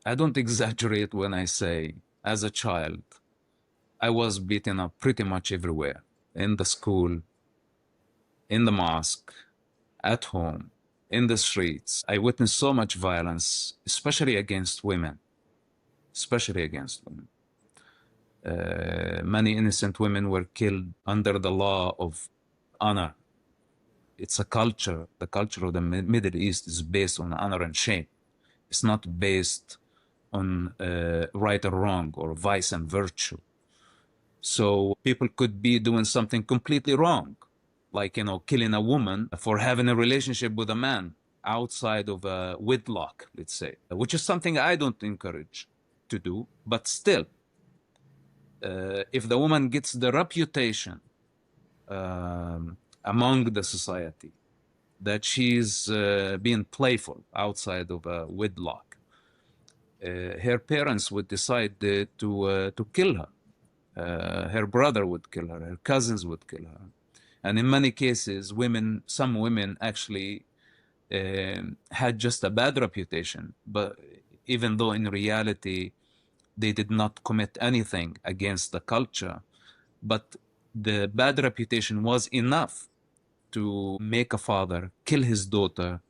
I don't exaggerate when I say, as a child, I was beaten up pretty much everywhere, in the school, in the mosque, at home, in the streets. I witnessed so much violence, especially against women, especially against women. Many innocent women were killed under the law of honor. It's a culture. The culture of the Middle East is based on honor and shame. It's not based on right or wrong or vice and virtue. So people could be doing something completely wrong, like, killing a woman for having a relationship with a man outside of a wedlock, let's say, which is something I don't encourage to do. But still, if the woman gets the reputation among the society that she's being playful outside of a wedlock, her parents would decide to kill her. Her brother would kill her. Her cousins would kill her. And in many cases, some women actually had just a bad reputation, but even though in reality they did not commit anything against the culture, but the bad reputation was enough to make a father kill his daughter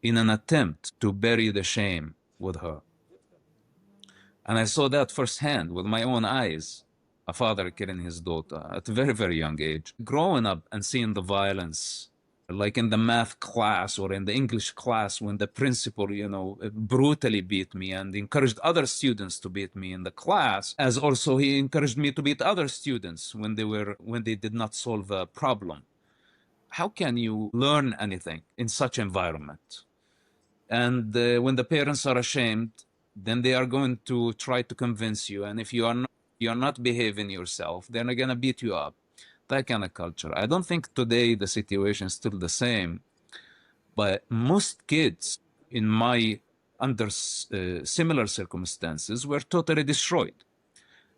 in an attempt to bury the shame with her. And I saw that firsthand with my own eyes, a father killing his daughter at a very, very young age. Growing up and seeing the violence, like in the math class or in the English class, when the principal, brutally beat me and encouraged other students to beat me in the class, as also he encouraged me to beat other students when they did not solve a problem. How can you learn anything in such environment? And when the parents are ashamed, then they are going to try to convince you. And if you are not behaving yourself, they're going to beat you up. That kind of culture. I don't think today the situation is still the same, but most kids in my under similar circumstances were totally destroyed.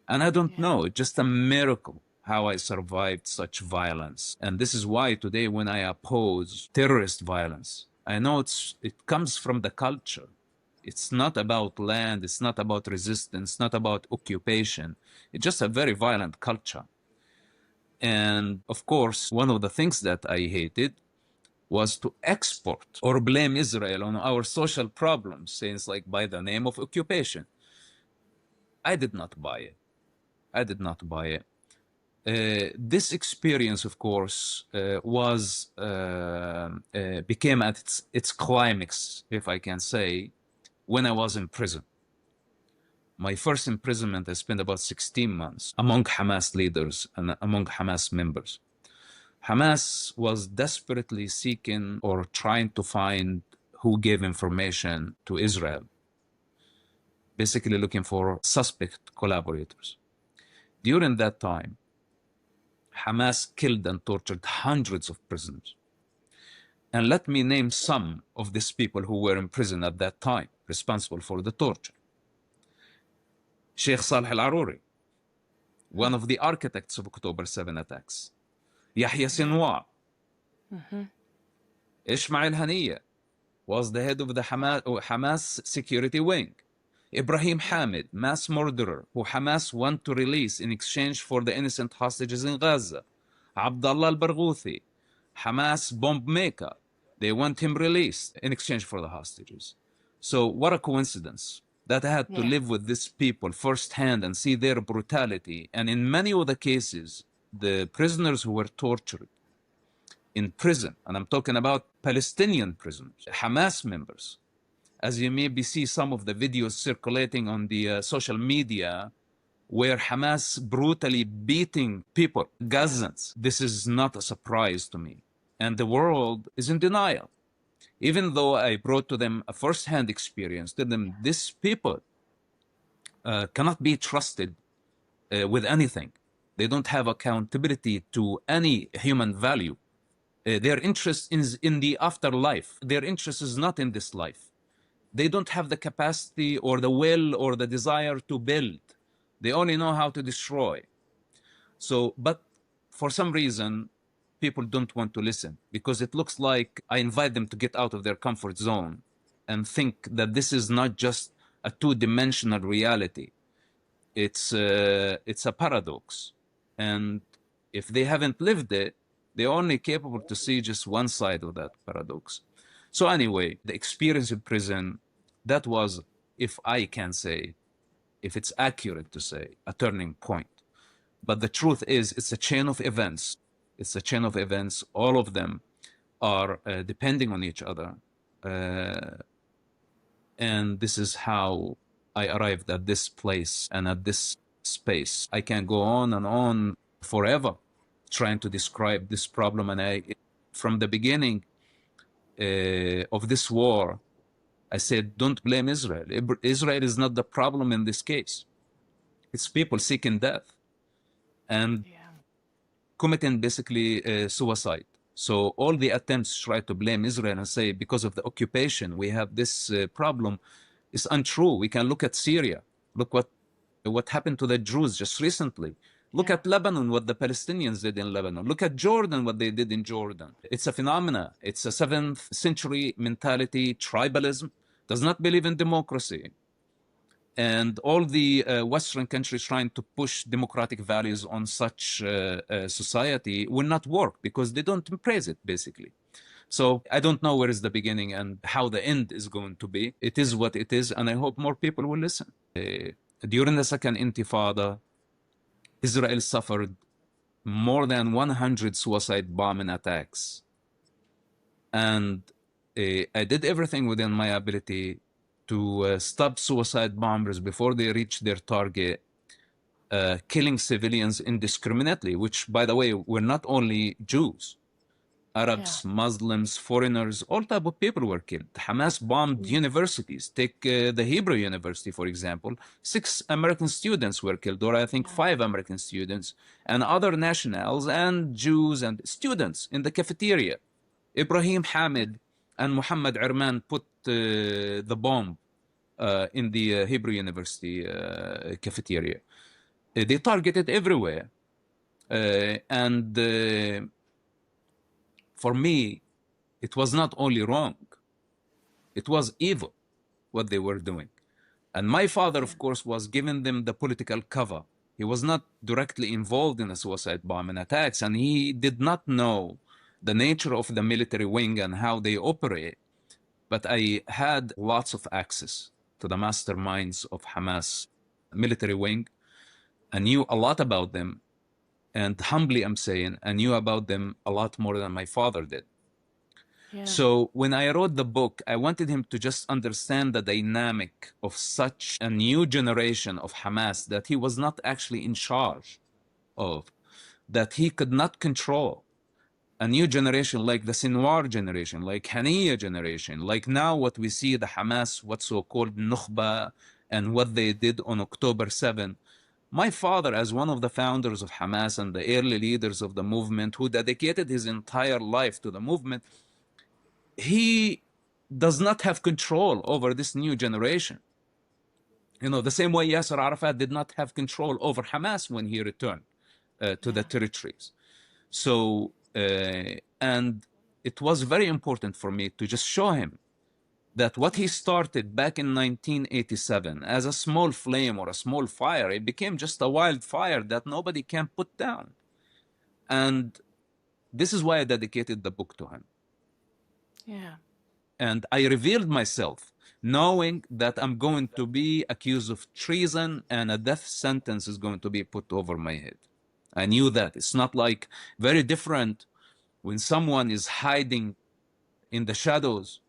And I don't know, it's just a miracle how I survived such violence. And this is why today when I oppose terrorist violence, I know it comes from the culture. It's not about land, it's not about resistance, not about occupation. It's just a very violent culture. And of course, one of the things that I hated was to export or blame Israel on our social problems, things like by the name of occupation. I did not buy it. I did not buy it. This experience, of course, became at its climax, if I can say, when I was in prison. My first imprisonment, I spent about 16 months among Hamas leaders and among Hamas members. Hamas was desperately seeking or trying to find who gave information to Israel, basically looking for suspect collaborators. During that time, Hamas killed and tortured hundreds of prisoners. And let me name some of these people who were in prison at that time, responsible for the torture. Sheikh Saleh al-Aruri, one of the architects of October 7 attacks. Yahya Sinwar. Ismail Haniyeh was the head of the Hamas security wing. Ibrahim Hamid, mass murderer, who Hamas want to release in exchange for the innocent hostages in Gaza. Abdullah al-Barghouthi, Hamas bomb maker. They want him released in exchange for the hostages. So what a coincidence that I had to live with these people firsthand and see their brutality. And in many of the cases, the prisoners who were tortured in prison, and I'm talking about Palestinian prisoners, Hamas members, as you maybe see some of the videos circulating on the social media where Hamas brutally beating people, Gazans. This is not a surprise to me. And the world is in denial. Even though I brought to them a first-hand experience, to them, these people cannot be trusted with anything. They don't have accountability to any human value. Their interest is in the afterlife. Their interest is not in this life. They don't have the capacity or the will or the desire to build. They only know how to destroy. So, but for some reason, people don't want to listen because it looks like I invite them to get out of their comfort zone and think that this is not just a two-dimensional reality. It's a paradox. And if they haven't lived it, they're only capable to see just one side of that paradox. So anyway, the experience in prison, that was, if I can say, if it's accurate to say, a turning point. But the truth is, it's a chain of events. It's a chain of events. All of them are depending on each other. And this is how I arrived at this place and at this space. I can go on and on forever trying to describe this problem. And from the beginning of this war, I said, don't blame Israel. Israel is not the problem in this case. It's people seeking death and committing basically suicide. So all the attempts to try to blame Israel and say, because of the occupation, we have this problem, is untrue. We can look at Syria. Look what happened to the Jews just recently. Look at Lebanon, what the Palestinians did in Lebanon. Look at Jordan, what they did in Jordan. It's a phenomena. It's a 7th century mentality, tribalism, does not believe in democracy. And all the Western countries trying to push democratic values on such society will not work because they don't embrace it, basically. So I don't know where is the beginning and how the end is going to be. It is what it is, and I hope more people will listen. During the Second Intifada, Israel suffered more than 100 suicide bombing attacks. And I did everything within my ability to stop suicide bombers before they reach their target, killing civilians indiscriminately, which, by the way, were not only Jews. Arabs, Muslims, foreigners, all type of people were killed. Hamas bombed universities. Take the Hebrew University, for example. 6 American students were killed, or I think 5 American students, and other nationals and Jews and students in the cafeteria. Ibrahim Hamid and Muhammad Irman put the bomb in the Hebrew University cafeteria. They targeted everywhere. And for me, it was not only wrong, it was evil what they were doing. And my father, of course, was giving them the political cover. He was not directly involved in the suicide bombing attacks, and he did not know the nature of the military wing and how they operate. But I had lots of access to the masterminds of Hamas military wing. I knew a lot about them. And humbly, I'm saying, I knew about them a lot more than my father did. So when I wrote the book, I wanted him to just understand the dynamic of such a new generation of Hamas that he was not actually in charge of, that he could not control. A new generation like the Sinwar generation, like Haniya generation, like now what we see the Hamas, what's so-called Nukhba, and what they did on October 7. My father, as one of the founders of Hamas and the early leaders of the movement, who dedicated his entire life to the movement, he does not have control over this new generation. You know, the same way Yasser Arafat did not have control over Hamas when he returned to the territories. So, and it was very important for me to just show him that what he started back in 1987 as a small flame or a small fire, it became just a wildfire that nobody can put down. And this is why I dedicated the book to him. And I revealed myself, knowing that I'm going to be accused of treason and a death sentence is going to be put over my head. I knew that. It's not like very different when someone is hiding in the shadows,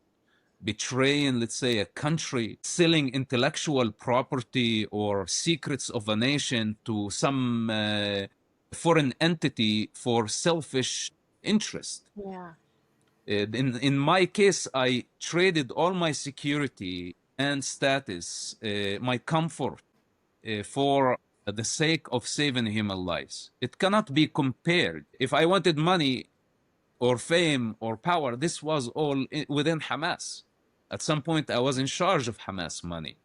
betraying, let's say, a country, selling intellectual property or secrets of a nation to some foreign entity for selfish interest. In my case, I traded all my security and status, my comfort, for the sake of saving human lives. It cannot be compared. If I wanted money or fame or power, this was all within Hamas. At some point, I was in charge of Hamas money.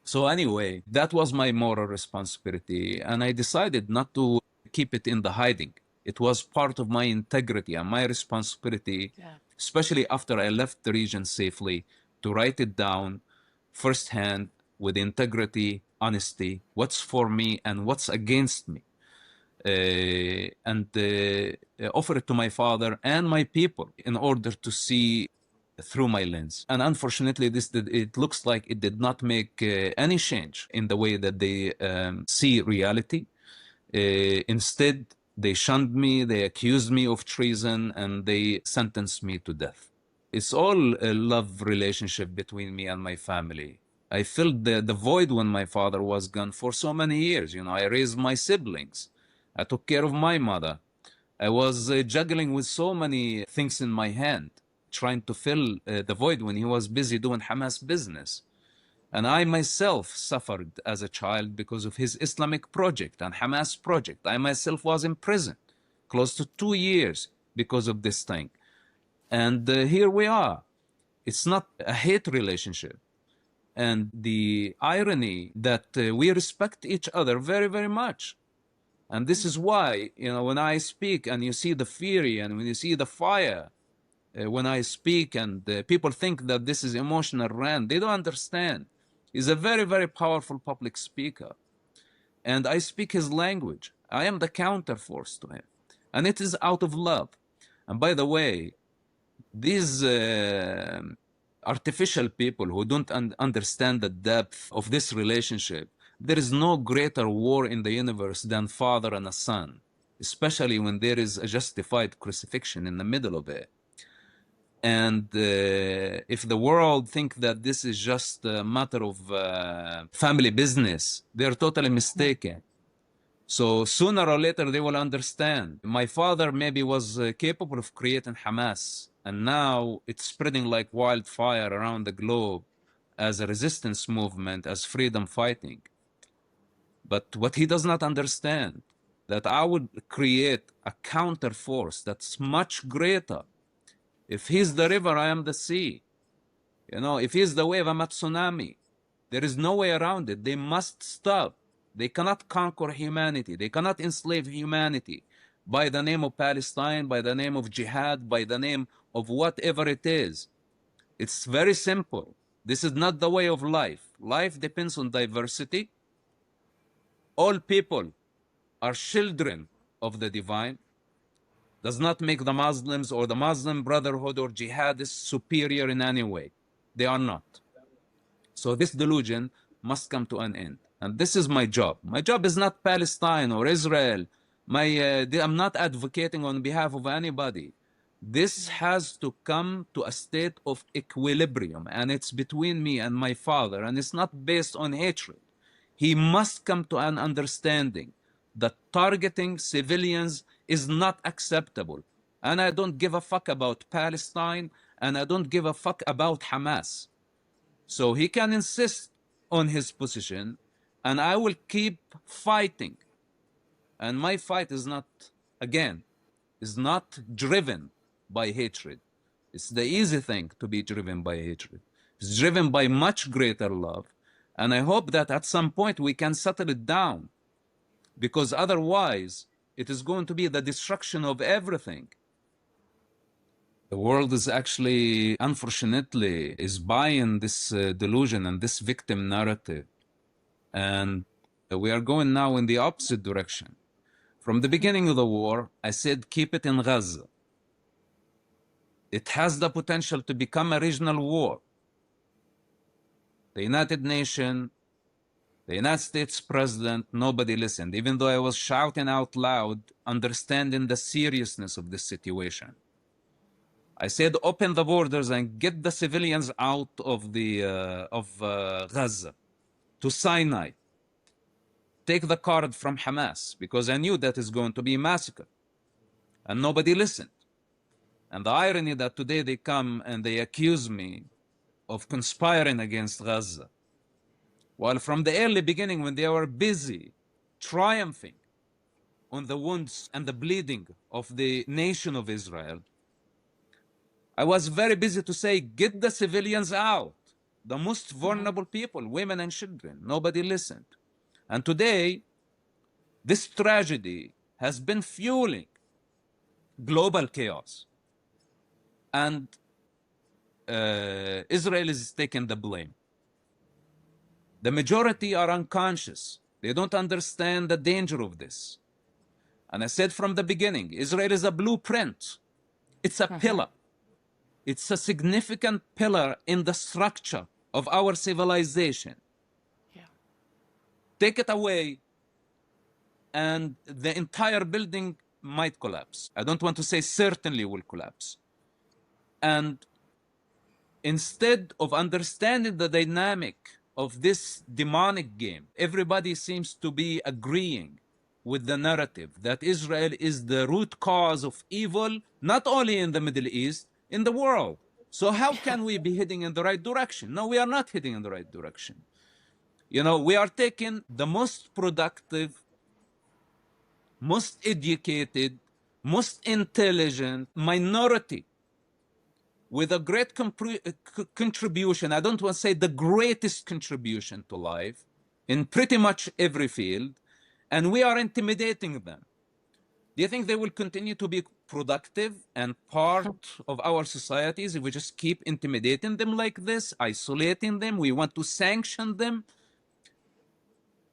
So anyway, that was my moral responsibility. And I decided not to keep it in the hiding. It was part of my integrity and my responsibility, especially after I left the region safely, to write it down firsthand with integrity, honesty, what's for me and what's against me. And offer it to my father and my people in order to see through my lens. And unfortunately, it looks like it did not make any change in the way that they see reality. Instead, they shunned me, they accused me of treason, and they sentenced me to death. It's all a love relationship between me and my family. I filled the void when my father was gone for so many years. You know, I raised my siblings. I took care of my mother. I was juggling with so many things in my hand, trying to fill the void when he was busy doing Hamas business. And I myself suffered as a child because of his Islamic project and Hamas project. I myself was in prison close to 2 years because of this thing. And here we are. It's not a hate relationship. And the irony that we respect each other very, very much. And this is why, you know, when I speak and you see the fury and when you see the fire, when I speak and people think that this is emotional rant, they don't understand. He's a very, very powerful public speaker. And I speak his language. I am the counterforce to him. And it is out of love. And by the way, these artificial people who don't understand the depth of this relationship, there is no greater war in the universe than father and a son, especially when there is a justified crucifixion in the middle of it. And if the world think that this is just a matter of family business, they're totally mistaken. So sooner or later, they will understand. My father maybe was capable of creating Hamas, and now it's spreading like wildfire around the globe as a resistance movement, as freedom fighting. But what he does not understand, that I would create a counter force that's much greater. If he's the river, I am the sea. You know, if he's the wave, I'm a tsunami. There is no way around it. They must stop. They cannot conquer humanity. They cannot enslave humanity by the name of Palestine, by the name of jihad, by the name of whatever it is. It's very simple. This is not the way of life. Life depends on diversity. All people are children of the divine. Does not make the Muslims or the Muslim Brotherhood or jihadists superior in any way. They are not. So this delusion must come to an end. And this is my job. My job is not Palestine or Israel. I'm not advocating on behalf of anybody. This has to come to a state of equilibrium, and it's between me and my father, and it's not based on hatred. He must come to an understanding that targeting civilians is not acceptable. And I don't give a fuck about Palestine, and I don't give a fuck about Hamas. So he can insist on his position, and I will keep fighting. And my fight is not, again, is not driven by hatred. It's the easy thing to be driven by hatred. It's driven by much greater love. And I hope that at some point we can settle it down, because otherwise it is going to be the destruction of everything. The world is actually, unfortunately, is buying this delusion and this victim narrative. And we are going now in the opposite direction. From the beginning of the war, I said, keep it in Gaza. It has the potential to become a regional war. The United Nations, the United States president, nobody listened, even though I was shouting out loud, understanding the seriousness of this situation. I said, open the borders and get the civilians out of Gaza to Sinai. Take the card from Hamas, because I knew that is going to be a massacre. And nobody listened. And the irony that today they come and they accuse me of conspiring against Gaza, while from the early beginning, when they were busy triumphing on the wounds and the bleeding of the nation of Israel, I was very busy to say, get the civilians out, the most vulnerable people, women and children. Nobody listened. And today, this tragedy has been fueling global chaos. And Israel is taking the blame. The majority are unconscious. They don't understand the danger of this. And I said from the beginning, Israel is a blueprint. It's a pillar. It's a significant pillar in the structure of our civilization. Yeah. Take it away, and the entire building might collapse. I don't want to say certainly will collapse. And instead of understanding the dynamic of this demonic game, everybody seems to be agreeing with the narrative that Israel is the root cause of evil, not only in the Middle East, in the world. So how can we be heading in the right direction? No, we are not heading in the right direction. You know, we are taking the most productive, most educated, most intelligent minority with a great contribution. I don't want to say the greatest contribution to life in pretty much every field, and we are intimidating them. Do you think they will continue to be productive and part of our societies if we just keep intimidating them like this, isolating them? We want to sanction them,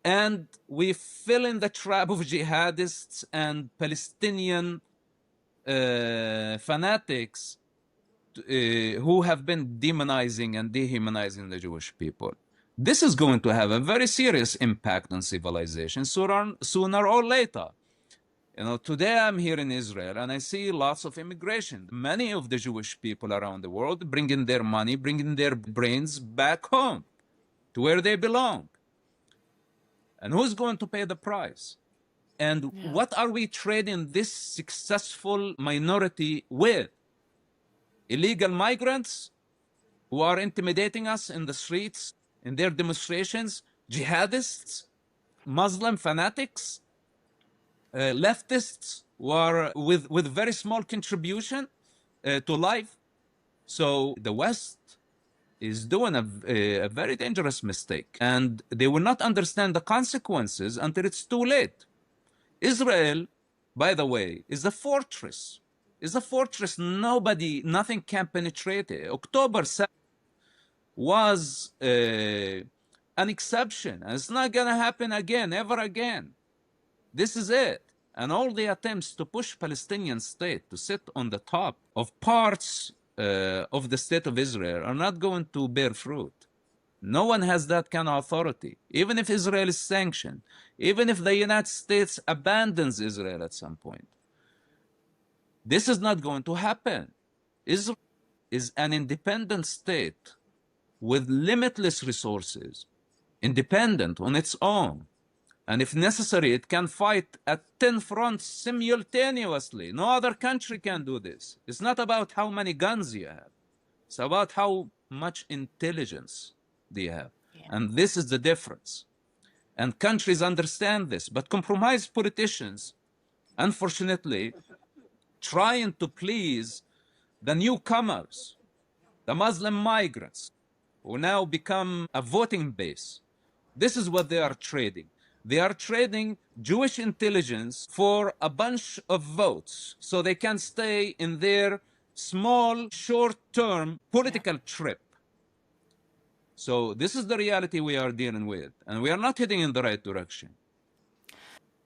and we fill in the trap of jihadists and Palestinian fanatics who have been demonizing and dehumanizing the Jewish people. This is going to have a very serious impact on civilization sooner or later. You know, today I'm here in Israel and I see lots of immigration. Many of the Jewish people around the world bringing their money, bringing their brains back home to where they belong. And who's going to pay the price? And what are we trading this successful minority with? Illegal migrants who are intimidating us in the streets, in their demonstrations, jihadists, Muslim fanatics, leftists who are with very small contribution to life. So the West is doing a very dangerous mistake, and they will not understand the consequences until it's too late. Israel, by the way, is a fortress. Is a fortress nothing can penetrate it. October 7th was an exception, and it's not gonna happen again, ever again. This is it. And all the attempts to push Palestinian state to sit on the top of parts of the state of Israel are not going to bear fruit. No one has that kind of authority. Even if Israel is sanctioned, even if the United States abandons Israel at some point, this is not going to happen. Israel is an independent state with limitless resources, independent on its own. And if necessary, it can fight at 10 fronts simultaneously. No other country can do this. It's not about how many guns you have. It's about how much intelligence do you have. And this is the difference. And countries understand this. But compromised politicians, unfortunately, trying to please the newcomers, the Muslim migrants, who now become a voting base. This is what they are trading. They are trading Jewish intelligence for a bunch of votes so they can stay in their small, short-term political trip. So this is the reality we are dealing with, and we are not heading in the right direction.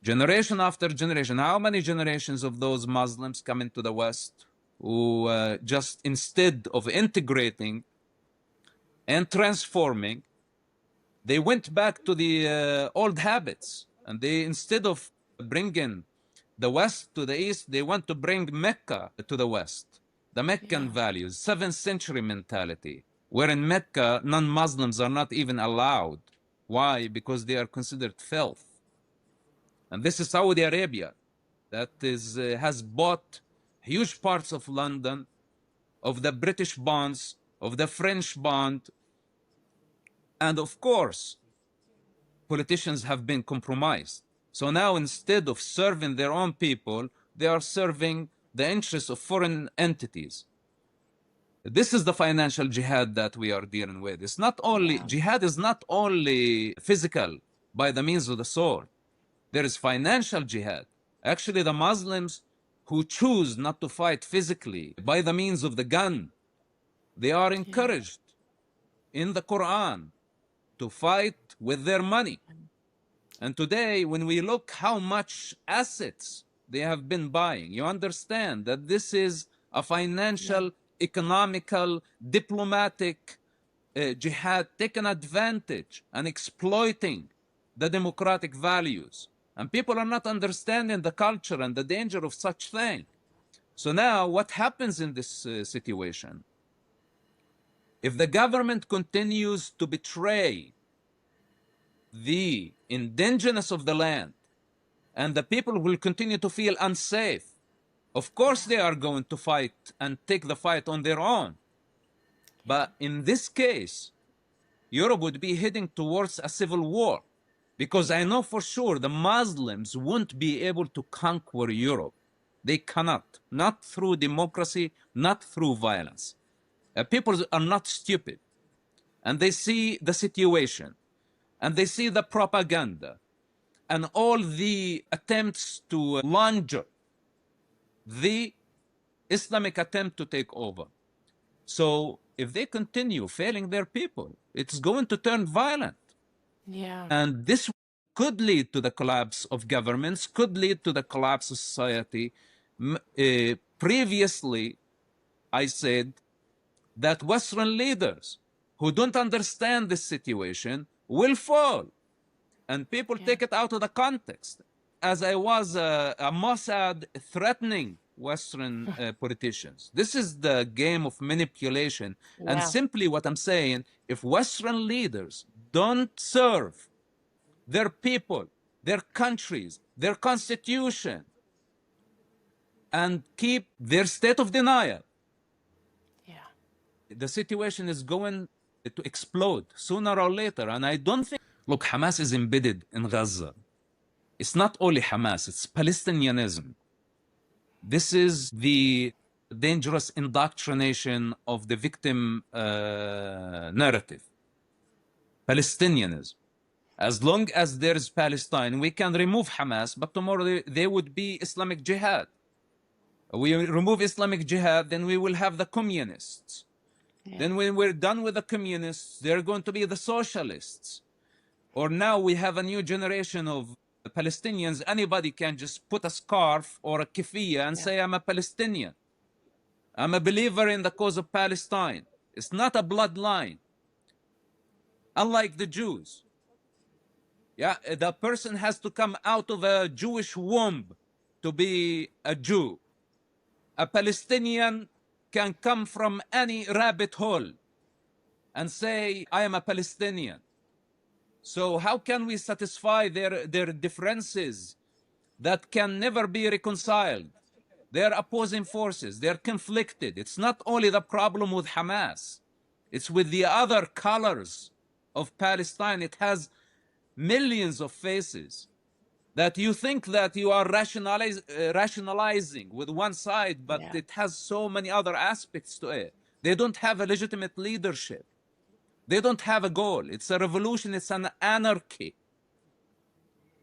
Generation after generation, how many generations of those Muslims come into the West who just instead of integrating and transforming, they went back to the old habits, and they, instead of bringing the West to the East, they want to bring Mecca to the West. The Meccan values, 7th century mentality, where in Mecca, non-Muslims are not even allowed. Why? Because they are considered filth. And this is Saudi Arabia that has bought huge parts of London, of the British bonds, of the French bond, and of course, politicians have been compromised. So now instead of serving their own people, they are serving the interests of foreign entities. This is the financial jihad that we are dealing with. It's not only, jihad is not only physical by the means of the sword. There is financial jihad. Actually, the Muslims who choose not to fight physically by the means of the gun, they are encouraged in the Quran to fight with their money. And today, when we look how much assets they have been buying, you understand that this is a financial, economical, diplomatic jihad taking advantage and exploiting the democratic values. And people are not understanding the culture and the danger of such thing. So now what happens in this situation? If the government continues to betray the indigenous of the land and the people will continue to feel unsafe, of course they are going to fight and take the fight on their own. But in this case, Europe would be heading towards a civil war, because I know for sure the Muslims won't be able to conquer Europe. They cannot, not through democracy, not through violence. People are not stupid, and they see the situation, and they see the propaganda, and all the attempts to launch the Islamic attempt to take over. So if they continue failing their people, it's going to turn violent. Yeah. And this could lead to the collapse of governments, could lead to the collapse of society. Previously, I said that Western leaders who don't understand this situation will fall, and people take it out of the context. As I was a Mossad threatening Western politicians. This is the game of manipulation. And simply what I'm saying, if Western leaders don't serve their people, their countries, their constitution, and keep their state of denial, the situation is going to explode sooner or later. And I don't think, look, Hamas is embedded in Gaza. It's not only Hamas, it's Palestinianism. This is the dangerous indoctrination of the victim narrative. Palestinianism. As long as there is Palestine, we can remove Hamas, but tomorrow there would be Islamic Jihad. We remove Islamic Jihad, then we will have the communists. Then when we're done with the communists, they're going to be the socialists. Or now we have a new generation of Palestinians. Anybody can just put a scarf or a keffiyeh and say, I'm a Palestinian. I'm a believer in the cause of Palestine. It's not a bloodline. Unlike the Jews. Yeah, the person has to come out of a Jewish womb to be a Jew. A Palestinian can come from any rabbit hole and say, I am a Palestinian. So how can we satisfy their differences that can never be reconciled? They're opposing forces. They're conflicted. It's not only the problem with Hamas. It's with the other colors of Palestine. It has millions of faces that you think that you are rationalizing with one side, but it has so many other aspects to it. They don't have a legitimate leadership. They don't have a goal. It's a revolution. It's an anarchy.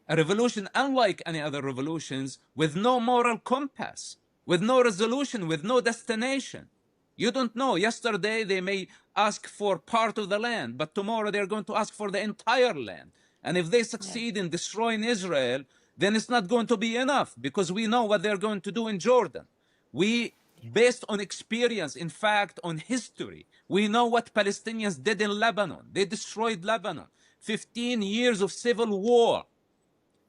A revolution unlike any other revolutions, with no moral compass, with no resolution, with no destination. You don't know. Yesterday they may ask for part of the land, but tomorrow they're going to ask for the entire land. And if they succeed in destroying Israel, then it's not going to be enough, because we know what they're going to do in Jordan. We, based on experience, in fact, on history, we know what Palestinians did in Lebanon. They destroyed Lebanon. 15 years of civil war.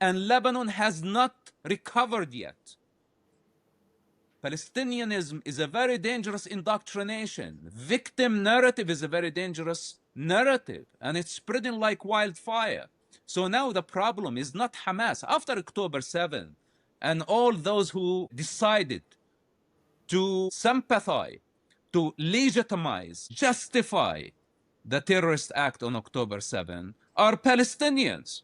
And Lebanon has not recovered yet. Palestinianism is a very dangerous indoctrination. Victim narrative is a very dangerous narrative, and it's spreading like wildfire. So now the problem is not Hamas. After October 7, and all those who decided to sympathize, to legitimize, justify the terrorist act on October 7 are Palestinians.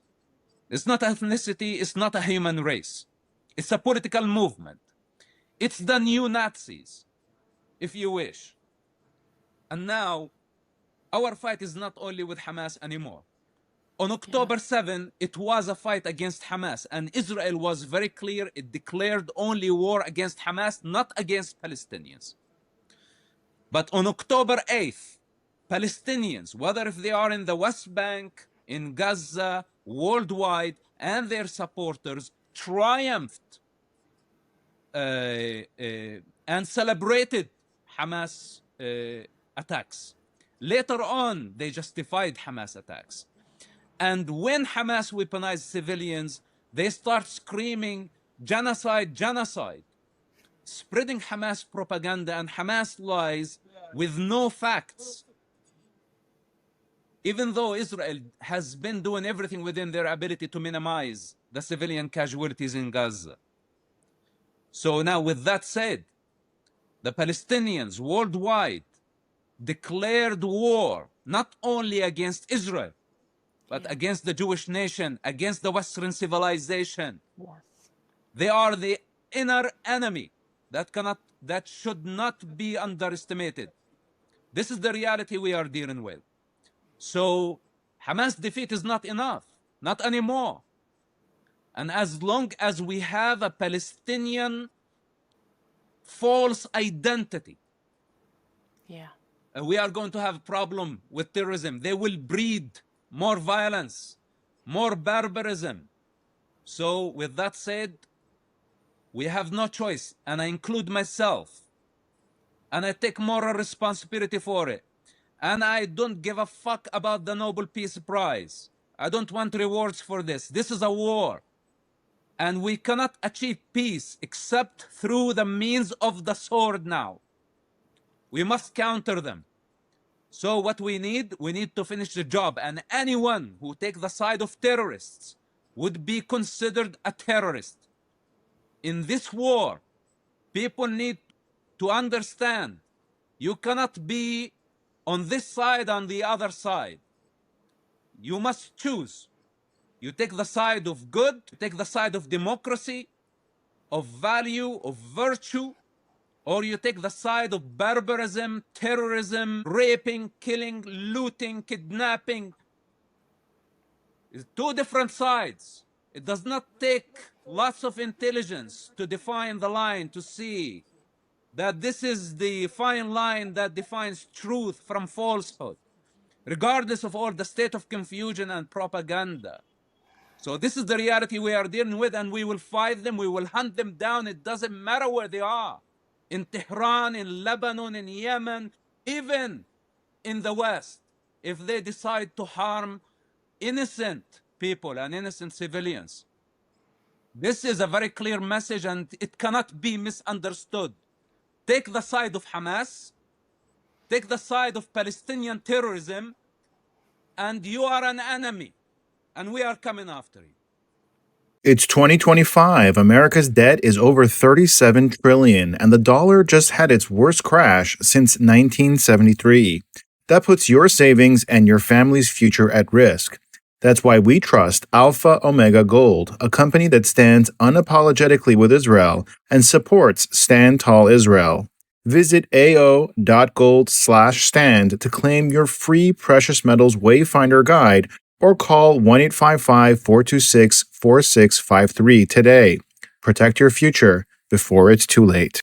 It's not ethnicity, it's not a human race. It's a political movement. It's the new Nazis, if you wish. And now, our fight is not only with Hamas anymore. On October 7, it was a fight against Hamas, and Israel was very clear. It declared only war against Hamas, not against Palestinians. But on October 8th, Palestinians, whether if they are in the West Bank, in Gaza, worldwide, and their supporters triumphed and celebrated Hamas attacks. Later on, they justified Hamas attacks. And when Hamas weaponized civilians, they start screaming, genocide, genocide, spreading Hamas propaganda and Hamas lies with no facts. Even though Israel has been doing everything within their ability to minimize the civilian casualties in Gaza. So now, with that said, the Palestinians worldwide declared war not only against Israel, but against the Jewish nation, against the Western civilization. Yes. They are the inner enemy that should not be underestimated. This is the reality we are dealing with. So Hamas defeat is not enough, not anymore. And as long as we have a Palestinian false identity, we are going to have a problem with terrorism. They will breed more violence, more barbarism. So with that said, we have no choice, and I include myself, and I take moral responsibility for it. And I don't give a fuck about the Nobel Peace Prize. I don't want rewards for this. This is a war. And we cannot achieve peace except through the means of the sword now. We must counter them. So what we need to finish the job. And anyone who takes the side of terrorists would be considered a terrorist. In this war, people need to understand you cannot be on this side, on the other side. You must choose. You take the side of good, you take the side of democracy, of value, of virtue, or you take the side of barbarism, terrorism, raping, killing, looting, kidnapping. It's two different sides. It does not take lots of intelligence to define the line, to see that this is the fine line that defines truth from falsehood, regardless of all the state of confusion and propaganda. So this is the reality we are dealing with, and we will fight them, we will hunt them down. It doesn't matter where they are. In Tehran, in Lebanon, in Yemen, even in the West, if they decide to harm innocent people and innocent civilians. This is a very clear message, and it cannot be misunderstood. Take the side of Hamas, take the side of Palestinian terrorism, and you are an enemy, and we are coming after you. It's 2025. America's debt is over $37 trillion, and the dollar just had its worst crash since 1973. That puts your savings and your family's future at risk. That's why we trust Alpha Omega Gold, a company that stands unapologetically with Israel and supports Stand Tall Israel. Visit ao.gold/stand to claim your free precious metals wayfinder guide, or call 1-855-426-4653 today. Protect your future before it's too late.